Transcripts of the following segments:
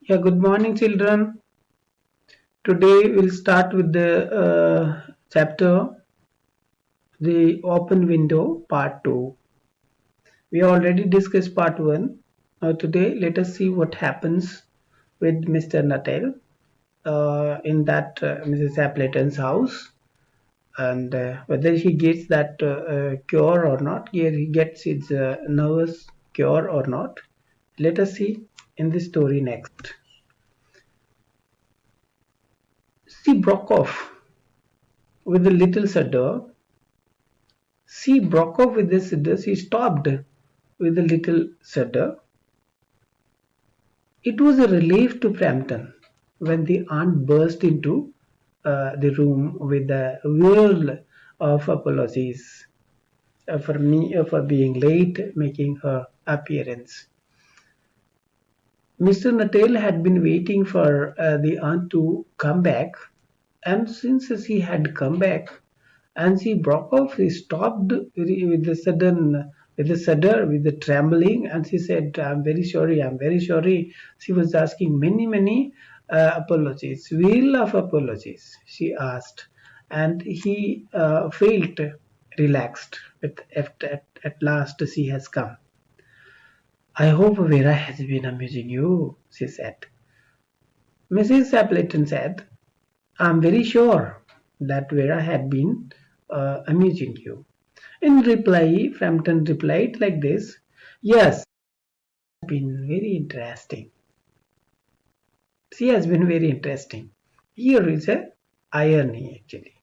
Yeah, good morning, children. Today we'll start with the chapter The Open Window, Part 2. We already discussed Part 1. Now, today, let us see what happens with Mr. Natel in that Mrs. Appleton's house and whether he gets that cure or not, he gets his nervous cure or not. Let us see in the story next. She broke off with a little shudder. She broke off with the shudder. She stopped with a little shudder. It was a relief to Frampton when the aunt burst into the room with a whirl of apologies for me for being late making her appearance. Mr. Nuttall had been waiting for the aunt to come back, and since she had come back and she broke off, she stopped with the sudden, with the shudder, with the trembling, and she said, "I'm very sorry, I'm very sorry." She was asking many apologies, will of apologies, she asked, and he felt relaxed. At last, she has come. I hope Vera has been amusing you, she said. Mrs. Appleton said, I'm very sure that Vera had been amusing you. In reply, Frampton replied like this, Yes, been very interesting. She has been very interesting. Here is a irony actually.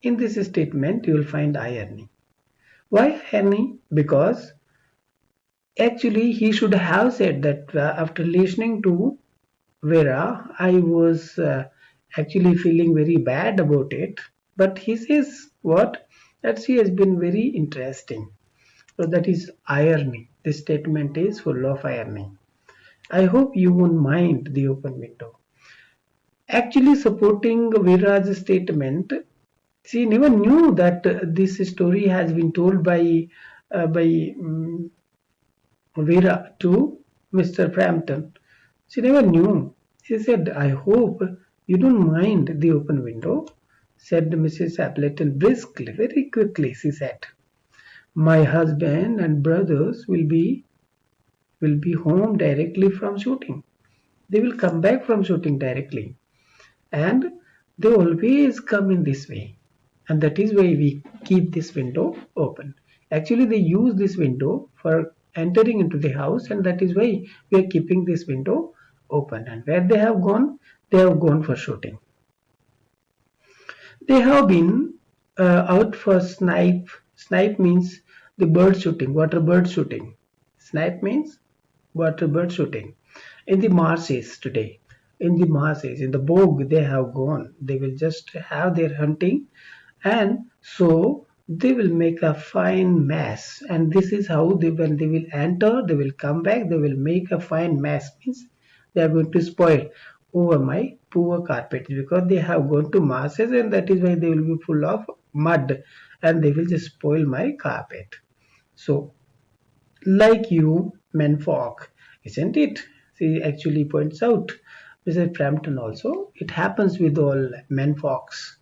In this statement, you will find irony. Why irony? Because actually he should have said that after listening to Vera, I was actually feeling very bad about it. But he says what? That she has been very interesting. So that is irony. This statement is full of irony. I hope you won't mind the open window. Actually, supporting Vera's statement, she never knew that this story has been told by Vera to Mr. Frampton. She never knew. She said, I hope you don't mind the open window, said Mrs. Appleton briskly, very quickly, she said. My husband and brothers will be home directly from shooting. They will come back from shooting directly. And they always come in this way. And that is why we keep this window open. Actually, they use this window for entering into the house, and that is why we are keeping this window open. And where they have gone for shooting. They have been out for snipe. Snipe means the bird shooting, water bird shooting. Snipe means water bird shooting. In the marshes today, in the marshes, in the bog, they have gone. They will just have their hunting, and so they will make a fine mess. And this is how when they will enter, they will come back, they will make a fine mess. Means they are going to spoil over my poor carpet because they have gone to masses, and that is why they will be full of mud and they will just spoil my carpet. So like you menfolk, isn't it? She actually points out, Mrs. Frampton also, it happens with all menfolks.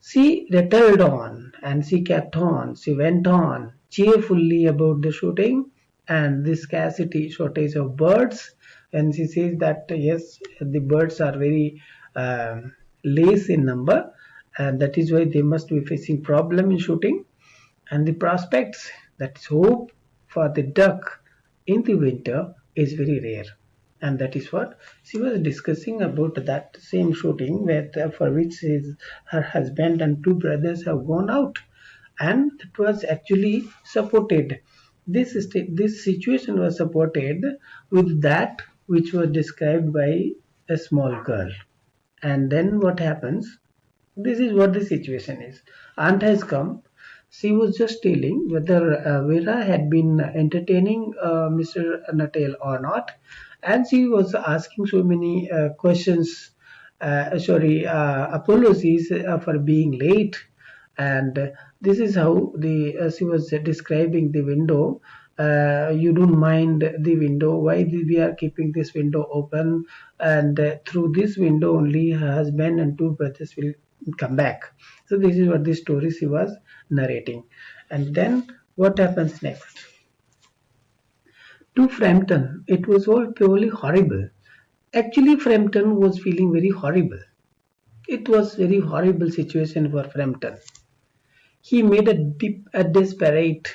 She rattled on and she kept on. She went on cheerfully about the shooting and the scarcity shortage of birds. And she says that yes, the birds are very less in number, and that is why they must be facing problem in shooting. And the prospects, that is hope for the duck in the winter, is very rare. And that is what she was discussing about that same shooting where for which her husband and two brothers have gone out, and it was actually supported. This situation was supported with that which was described by a small girl. And then what happens? This is what the situation is. Aunt has come. She was just telling whether Vera had been entertaining Mr. Natal or not, and she was asking so many questions. Apologies for being late, and this is how the she was describing the window. you don't mind the window. Why we are keeping this window open? And through this window only her husband and two brothers will come back. So this is what the story she was narrating. And then what happens next? To Frampton, it was all purely horrible. Actually, Frampton was feeling very horrible. It was very horrible situation for Frampton. He made a desperate.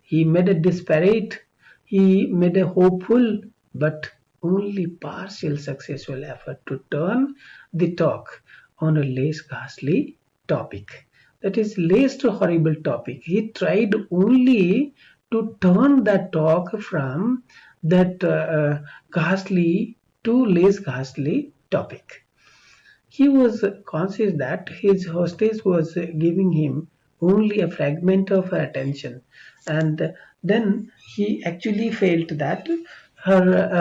He made a desperate. He made a hopeful, but only partial successful effort to turn the talk on a less ghastly topic. That is, less horrible topic. He tried only to turn that talk from that ghastly to less ghastly topic. He was conscious that his hostess was giving him only a fragment of her attention, and then he actually felt that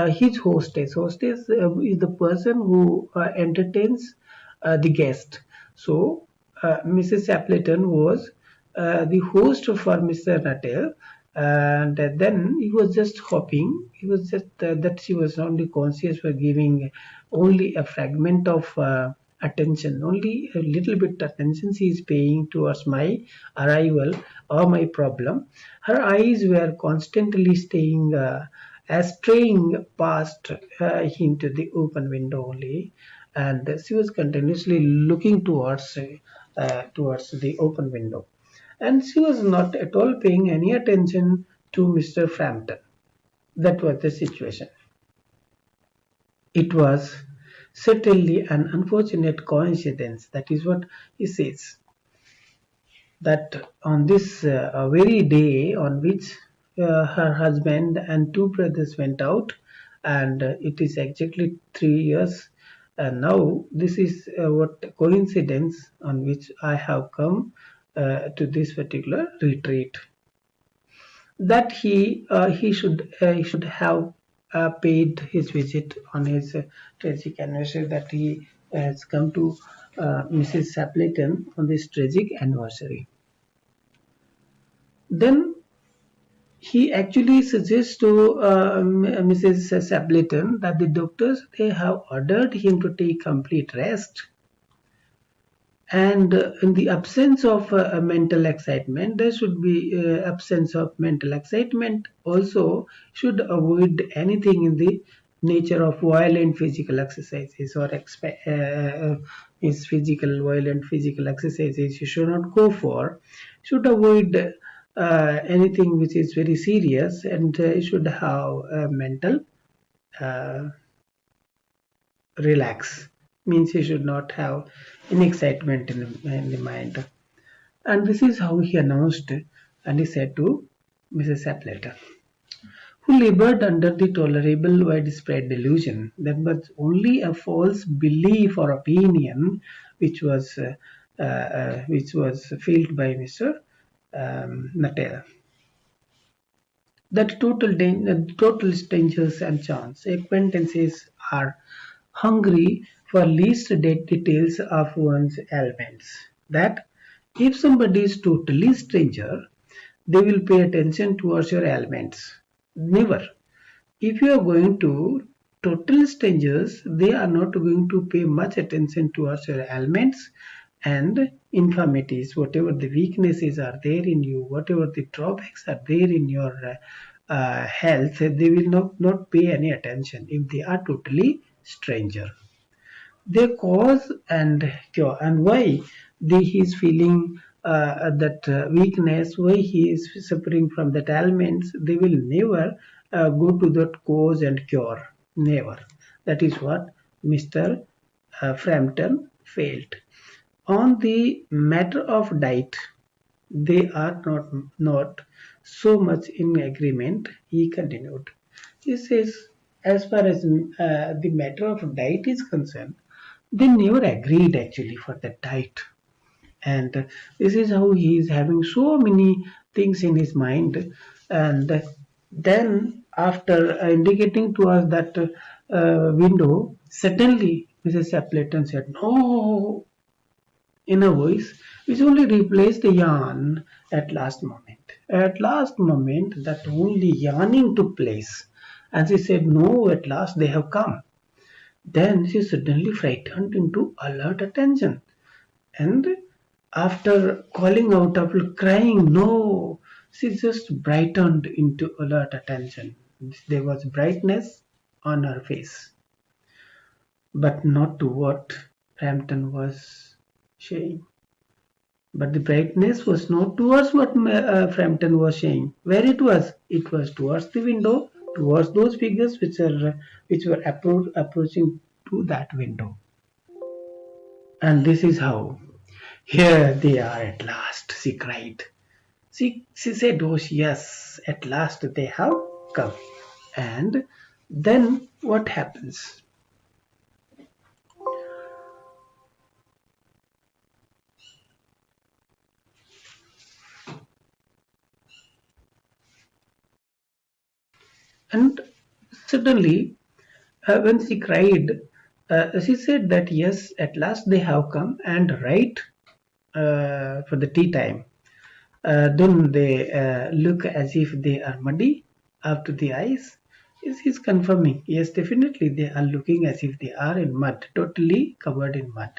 his hostess is the person who entertains the guest. So Mrs. Appleton was the host for Mr. Nuttall, and then he was just hoping, he was just that she was only conscious for giving only a fragment of attention, only a little bit attention she is paying towards my arrival or my problem. Her eyes were constantly staying straying past into the open window only, and she was continuously looking towards the open window, and she was not at all paying any attention to Mr. Frampton. That was the situation. It was certainly an unfortunate coincidence. That is what he says. That on this very day on which her husband and two brothers went out, and it is exactly 3 years. And now this is what coincidence on which I have come to this particular retreat. That he should have paid his visit on his tragic anniversary, that he has come to Mrs. Sapleton on this tragic anniversary. Then he actually suggests to Mrs. Sapleton that the doctors, they have ordered him to take complete rest, and in the absence of mental excitement, there should be absence of mental excitement. Also should avoid anything in the nature of violent physical exercises, or is physical violent physical exercises you should not go for. Should avoid anything which is very serious, and should have mental uh, relax, means he should not have any excitement in the mind. And this is how he announced, and he said to Mrs. Appleton, who labored under the tolerable widespread delusion that was only a false belief or opinion which was felt by Mr. Nuttall. That total strangers and chance acquaintances are hungry for least details of one's ailments. That if somebody is totally stranger, they will pay attention towards your ailments. Never. If you are going to total strangers, they are not going to pay much attention towards your ailments and infirmities, whatever the weaknesses are there in you, whatever the drawbacks are there in your health, they will not pay any attention if they are totally stranger. Their cause and cure, and why he is feeling that weakness, why he is suffering from that ailments, they will never go to that cause and cure. Never. That is what Mr. Frampton failed. On the matter of diet, they are not so much in agreement, he continued. He says, as far as the matter of diet is concerned, they never agreed actually for the diet. And this is how he is having so many things in his mind. And then, after indicating to us that window, suddenly Mrs. Appleton said, "No," in a voice which only replaced the yarn at last moment. At last moment, that only yawning took place, and she said, "No, at last they have come." Then she suddenly frightened into alert attention, and after calling out, after crying, "No," she just brightened into alert attention. There was brightness on her face, but not to what Frampton was saying. But the brightness was not towards what Frampton was saying. Where it was? It was towards the window, towards those figures which were approaching to that window. And this is how. "Here they are at last," she cried. She said, "Oh, yes, at last they have come." And then what happens? And suddenly, when she cried, she said that, "Yes, at last they have come, and right for the tea time. Don't they look as if they are muddy up to the eyes?" Yes, he's confirming. Yes, definitely they are looking as if they are in mud, totally covered in mud.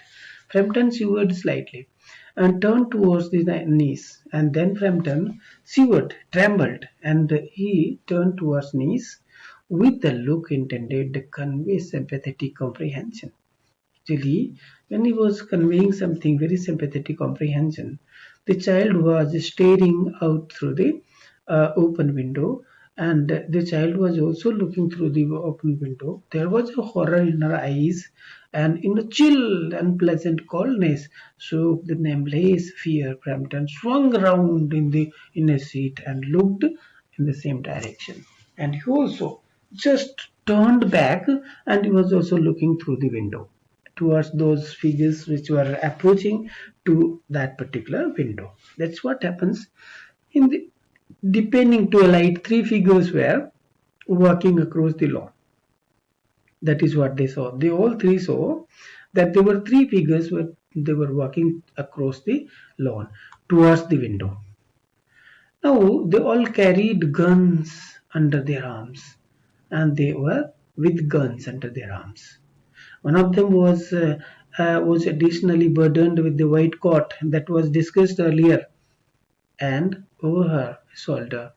Frampton shivered slightly and turned towards the niece, and then Frampton shivered, trembled, and he turned towards niece with a look intended to convey sympathetic comprehension. Actually, when he was conveying something very sympathetic comprehension, the child was staring out through the open window, and the child was also looking through the open window. There was a horror in her eyes, and in a chill, unpleasant coldness shook the nameless fear. Crampton swung round in his seat and looked in the same direction. And he also just turned back, and he was also looking through the window towards those figures which were approaching to that particular window. That's what happens in the depending to a light. Three figures were walking across the lawn. That is what they saw. They all three saw that there were three figures where they were walking across the lawn towards the window. Now they all carried guns under their arms, and they were with guns under their arms. One of them was additionally burdened with the white coat that was discussed earlier, and over her shoulder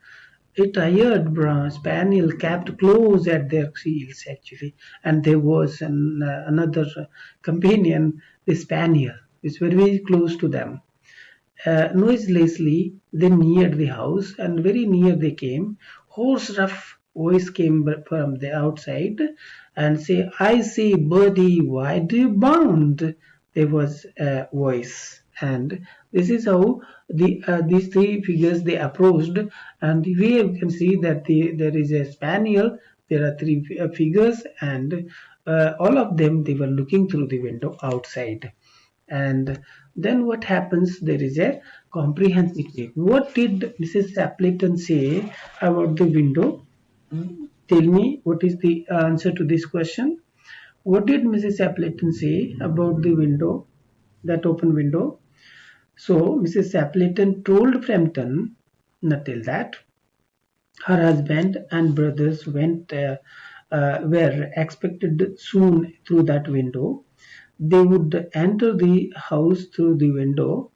a tired brown spaniel kept close at their heels actually, and there was another companion, the spaniel, which were very close to them. Noiselessly they neared the house, and very near they came. Hoarse, rough voice came from the outside and say, "I say, Birdie, why do you bound?" There was a voice, and this is how these three figures they approached. And here you can see that there is a spaniel. There are three figures, and all of them they were looking through the window outside. And then what happens? There is a comprehensive check. What did Mrs. Appleton say about the window? Tell me what is the answer to this question. What did Mrs. Appleton say about the window, that open window? So Mrs. Appleton told Frampton, not till that, her husband and brothers were expected soon through that window. They would enter the house through the window.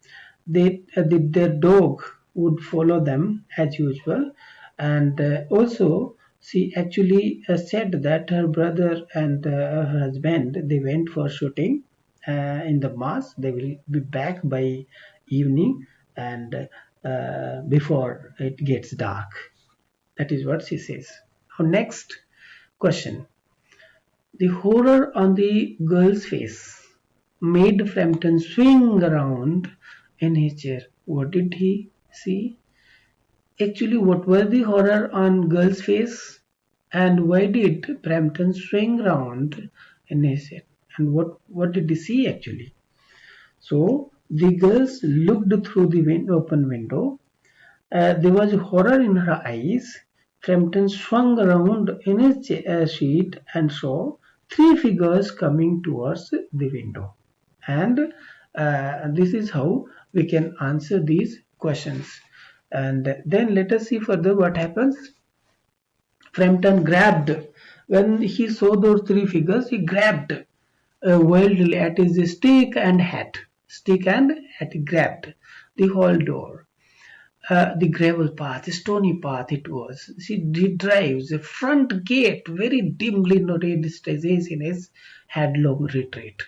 Their dog would follow them as usual, and also she actually said that her brother and her husband they went for shooting in the mass. They will be back by evening and before it gets dark. That is what she says. Now, next question. The horror on the girl's face made Frampton swing around in his chair. What did he see? Actually, what was the horror on girl's face? And why did Frampton swing around in his chair? And what did he see actually? So the girls looked through the open window. There was horror in her eyes. Frampton swung around in his seat and saw three figures coming towards the window. And this is how we can answer these questions. And then let us see further what happens. Frampton grabbed, when he saw those three figures, he grabbed wildly at his stick and hat. Stick and hat, he grabbed the hall door. The gravel path, the stony path it was. He drives the front gate, very dimly noted stages in his headlong retreat.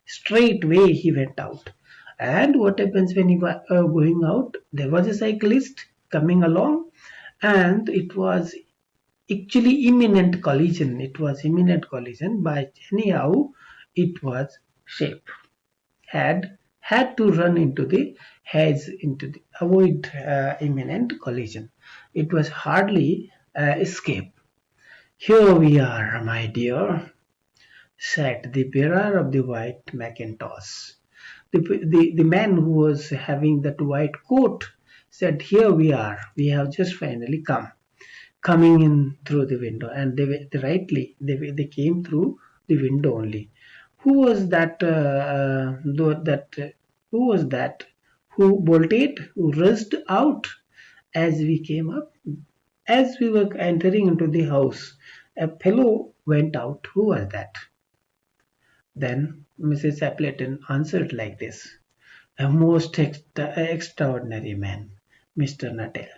Straightway he went out. And what happens when he was going out? There was a cyclist coming along, and it was actually imminent collision. It was imminent collision, but anyhow, it was safe. Had to run into the hedge into the avoid imminent collision. It was hardly escape. Here we are, my dear, said the bearer of the white mackintosh. The man who was having that white coat said, "Here we are. We have just finally coming in through the window." And they came through the window only. Who was that? Who was that? Who bolted? Who rushed out as we came up? As we were entering into the house, a fellow went out. Who was that? Then Mrs. Appleton answered like this: "A most extraordinary man, Mr. Nuttall."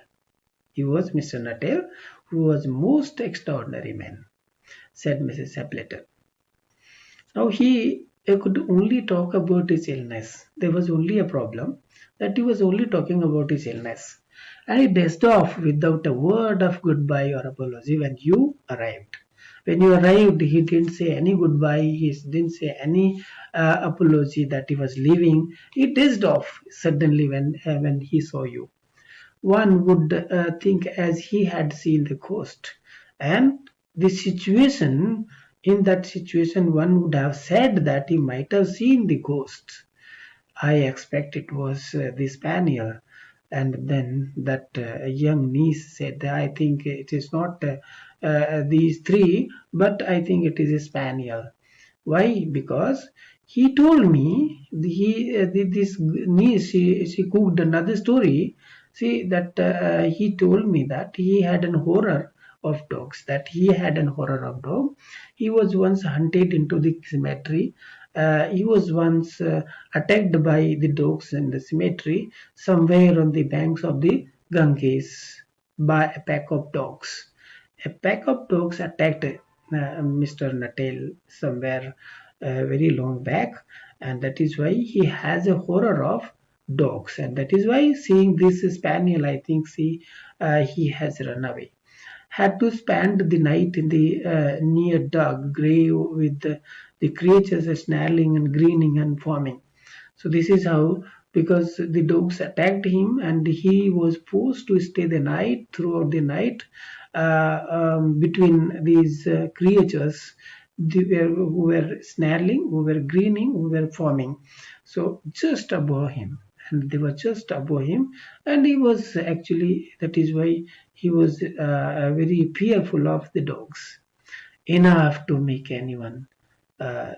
He was Mr. Nuttall, who was most extraordinary man, said Mrs. Appleton. Now he could only talk about his illness. There was only a problem that he was only talking about his illness. And he dashed off without a word of goodbye or apology when you arrived. When you arrived, he didn't say any goodbye, he didn't say any apology that he was leaving. He dashed off suddenly when he saw you. One would think as he had seen the ghost. And the situation, in that situation, one would have said that he might have seen the ghost. I expect it was the spaniel. And then that young niece said, I think it is not these three, but I think it is a spaniel. Why? Because he told me this niece, she cooked another story. See that he told me that he had an horror of dogs. That he had an horror of dog. He was once hunted into the cemetery. He was once attacked by the dogs in the cemetery somewhere on the banks of the Ganges by a pack of dogs. A pack of dogs attacked Mr. Nuttall somewhere very long back, and that is why he has a horror of dogs, and that is why seeing this spaniel, I think he has run away. Had to spend the night in the near dug grave with the creatures snarling and grinning and foaming. So this is how, because the dogs attacked him and he was forced to stay the night throughout the night between these creatures who were snarling, who were grinning, who were foaming. So just above him, and they were just above him, and he was actually, that is why he was very fearful of the dogs, enough to make anyone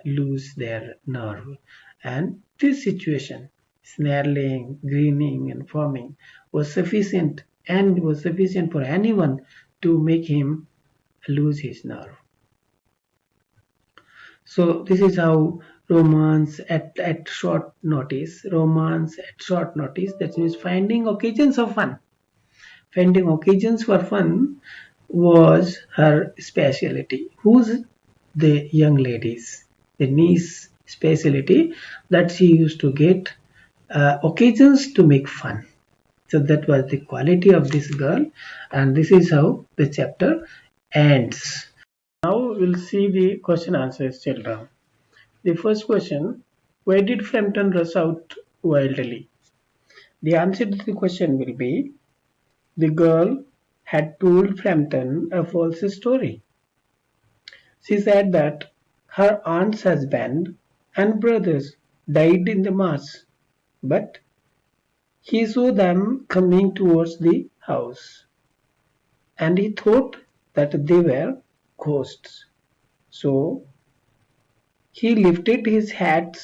lose their nerve. And this situation, snarling, grinning, and foaming, was sufficient for anyone to make him lose his nerve. So this is how romance at short notice, that means finding occasions of fun. Finding occasions for fun was her specialty. Who's the young ladies? The niece specialty, that she used to get occasions to make fun. So that was the quality of this girl, and this is how the chapter ends. Now we'll see the question answers, children. The first question: why did Frampton rush out wildly? The answer to the question will be: the girl had told Frampton a false story. She said that her aunt's husband and brothers died in the marsh, but he saw them coming towards the house, and he thought that they were ghosts. So he lifted his hat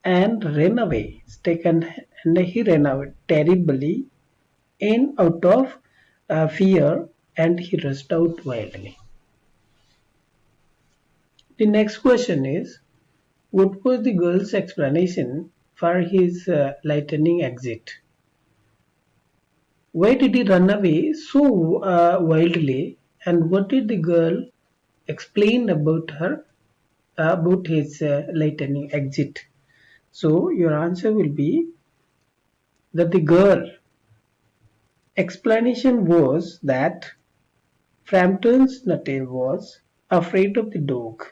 and ran away. And he ran away terribly in out of fear, and he rushed out wildly. The next question is, what was the girl's explanation for his lightning exit? Why did he run away so wildly, and what did the girl explain about his lightning exit? So your answer will be that the girl explanation was that Frampton's Nuttall was afraid of the dog.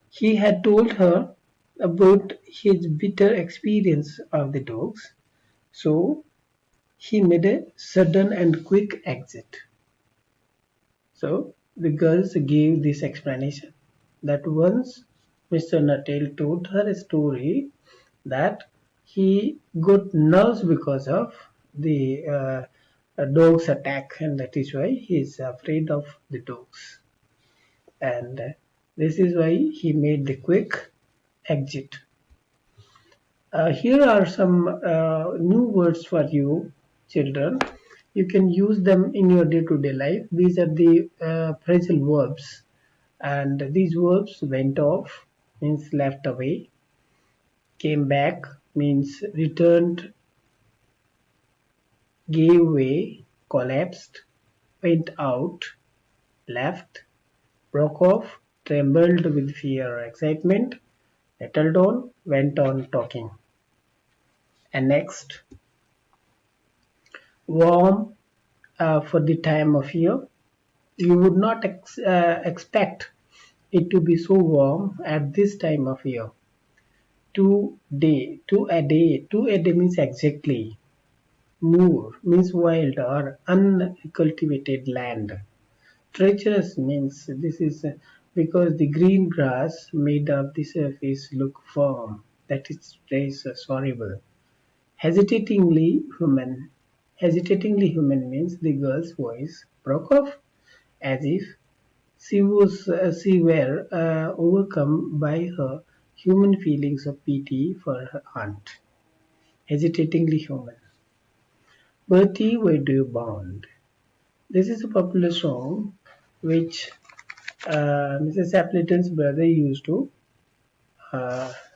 He had told her about his bitter experience of the dogs, so he made a sudden and quick exit. So the girls gave this explanation that once Mr. Nuttall told her a story that he got nerves because of the dog's attack, and that is why he is afraid of the dogs, and this is why he made the quick exit. Here are some new words for you, children. You can use them in your day-to-day life. These are the phrasal verbs, and these verbs went off means left away, came back means returned, gave way, collapsed, went out, left, broke off, trembled with fear or excitement, settled on, went on talking. And next, warm for the time of year. You would not expect it to be so warm at this time of year. To a day means exactly. Moor means wild or uncultivated land. Treacherous means this is because the green grass made of the surface look firm. That is place horrible. Hesitatingly human. Hesitatingly human means the girl's voice broke off as if she were overcome by her human feelings of pity for her aunt. Hesitatingly human. Bertie, why do you bound? This is a popular song which Mrs. Appleton's brother used to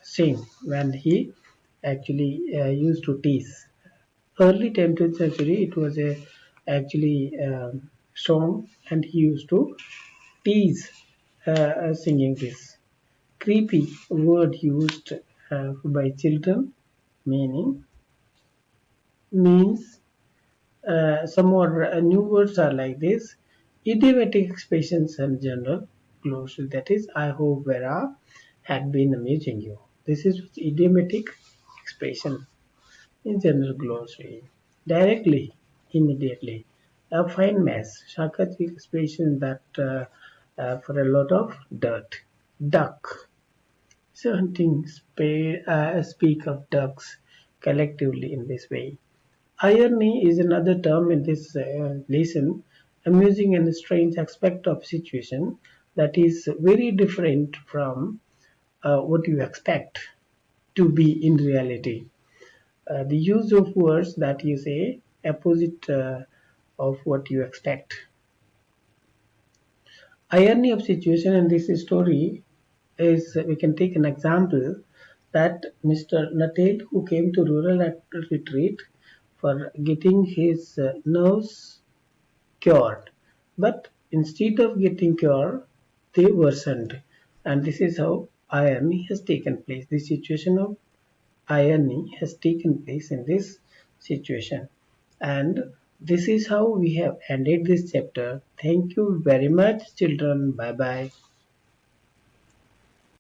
sing when he actually used to tease. Early 10th century, it was a actually song, and he used to tease singing this. Creepy word used by children, meaning means some more new words are like this. Idiomatic expressions and general glossary, that is, I hope Vera had been amusing you. This is idiomatic expression in general glossary. Directly, immediately. A fine mess, sarcastic expression that for a lot of dirt. Duck. So hunting speak of ducks collectively in this way. Irony is another term in this lesson, amusing and strange aspect of situation that is very different from what you expect to be in reality. The use of words that you say opposite of what you expect. Irony of situation in this story is we can take an example that Mr. Natel, who came to rural retreat for getting his nerves cured, but instead of getting cured, they worsened, and this is how irony has taken place. The situation of irony has taken place in this situation, and this is how we have ended this chapter. Thank you very much, children. Bye bye.